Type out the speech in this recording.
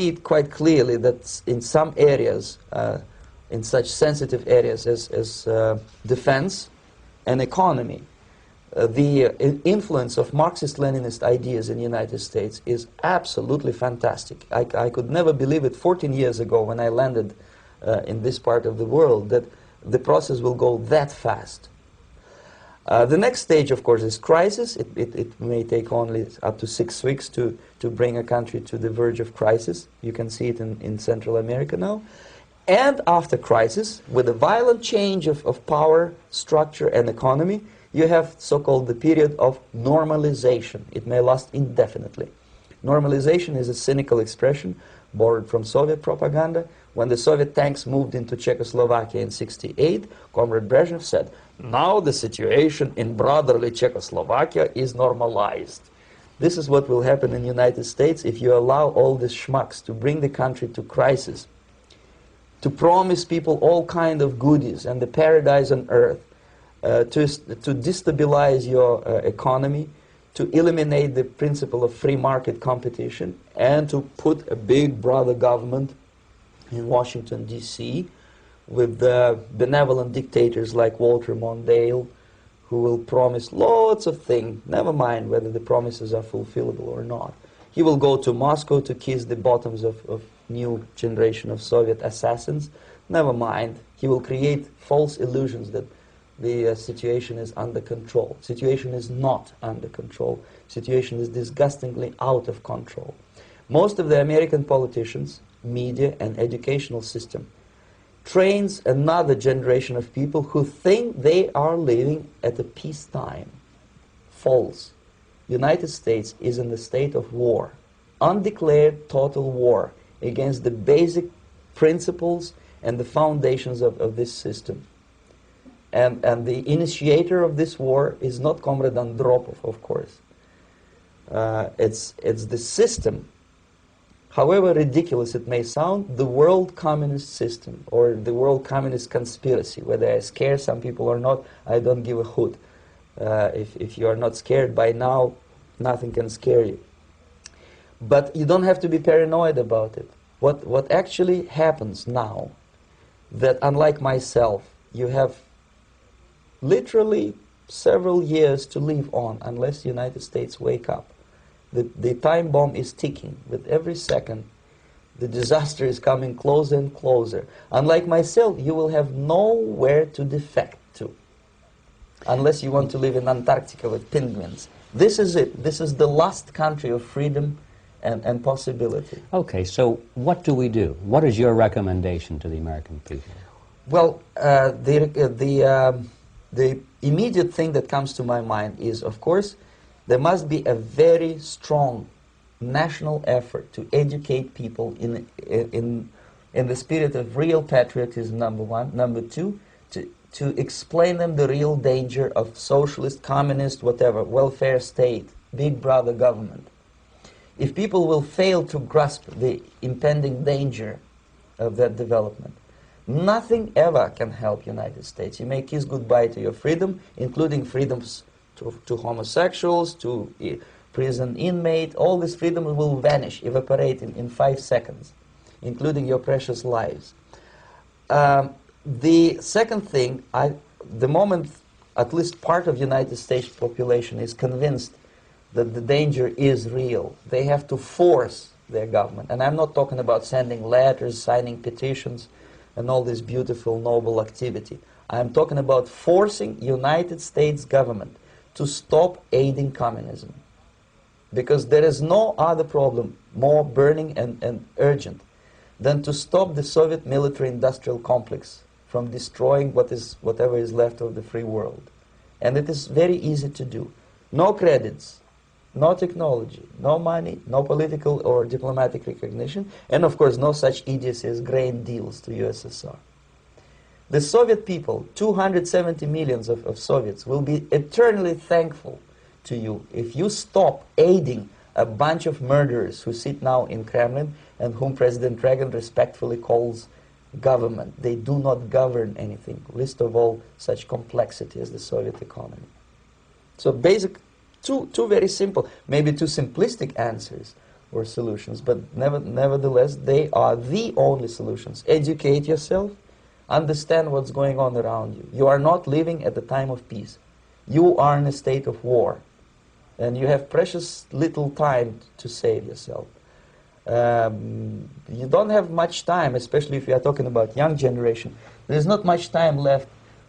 it quite clearly that in some areas, in such sensitive areas as defense and economy, the influence of Marxist-Leninist ideas in the United States is absolutely fantastic. I could never believe it 14 years ago when I landed in this part of the world that the process will go that fast. The next stage, of course, is crisis. It may take only up to 6 weeks to bring a country to the verge of crisis. You can see it in Central America now. And after crisis, with a violent change of power, structure, and economy, you have so-called the period of normalization. It may last indefinitely. Normalization is a cynical expression borrowed from Soviet propaganda. When the Soviet tanks moved into Czechoslovakia in '68, Comrade Brezhnev said, "Now the situation in brotherly Czechoslovakia is normalized." This is what will happen in the United States if you allow all these schmucks to bring the country to crisis, to promise people all kind of goodies and the paradise on earth, to destabilize your economy, to eliminate the principle of free market competition, and to put a big brother government in Washington, D.C., with benevolent dictators like Walter Mondale, who will promise lots of things, never mind whether the promises are fulfillable or not. He will go to Moscow to kiss the bottoms of new generation of Soviet assassins, never mind. He will create false illusions that the situation is under control. Situation is not under control. Situation is disgustingly out of control. Most of the American politicians, media, and educational system trains another generation of people who think they are living at a peacetime. False. United States is in the state of war, undeclared total war against the basic principles and the foundations of this system. And the initiator of this war is not Comrade Andropov, of course. It's the system. However ridiculous it may sound, the world communist system or the world communist conspiracy, whether I scare some people or not, I don't give a hoot. If you are not scared by now, nothing can scare you. But you don't have to be paranoid about it. What actually happens now, that unlike myself, you have literally several years to live on unless the United States wake up. The time bomb is ticking. With every second, the disaster is coming closer and closer. Unlike myself, you will have nowhere to defect to, unless you want to live in Antarctica with penguins. This is it. This is the last country of freedom and possibility. Okay, so what do we do? What is your recommendation to the American people? Well, the immediate thing that comes to my mind is, of course, there must be a very strong national effort to educate people in the spirit of real patriotism, number one. Number two, to explain them the real danger of socialist, communist, whatever, welfare state, big brother government. If people will fail to grasp the impending danger of that development, nothing ever can help United States. You may kiss goodbye to your freedom, including freedoms to homosexuals, to prison inmate. All this freedom will vanish, evaporate in 5 seconds, including your precious lives. The second thing, the moment at least part of United States population is convinced that the danger is real, they have to force their government. And I'm not talking about sending letters, signing petitions, and all this beautiful, noble activity. I'm talking about forcing United States government to stop aiding communism. Because there is no other problem more burning and urgent than to stop the Soviet military-industrial complex from destroying whatever is left of the free world. And it is very easy to do. No credits, no technology, no money, no political or diplomatic recognition, and of course no such idiocy as grain deals to USSR. The Soviet people, 270 millions of Soviets, will be eternally thankful to you if you stop aiding a bunch of murderers who sit now in Kremlin and whom President Reagan respectfully calls government. They do not govern anything, least of all such complexity as the Soviet economy. So two very simple, maybe too simplistic answers. or solutions, but nevertheless, they are the only solutions. Educate yourself, understand what's going on around you. You are not living at the time of peace. You are in a state of war, and you have precious little time to save yourself. You don't have much time, especially if you are talking about young generation. There's not much time left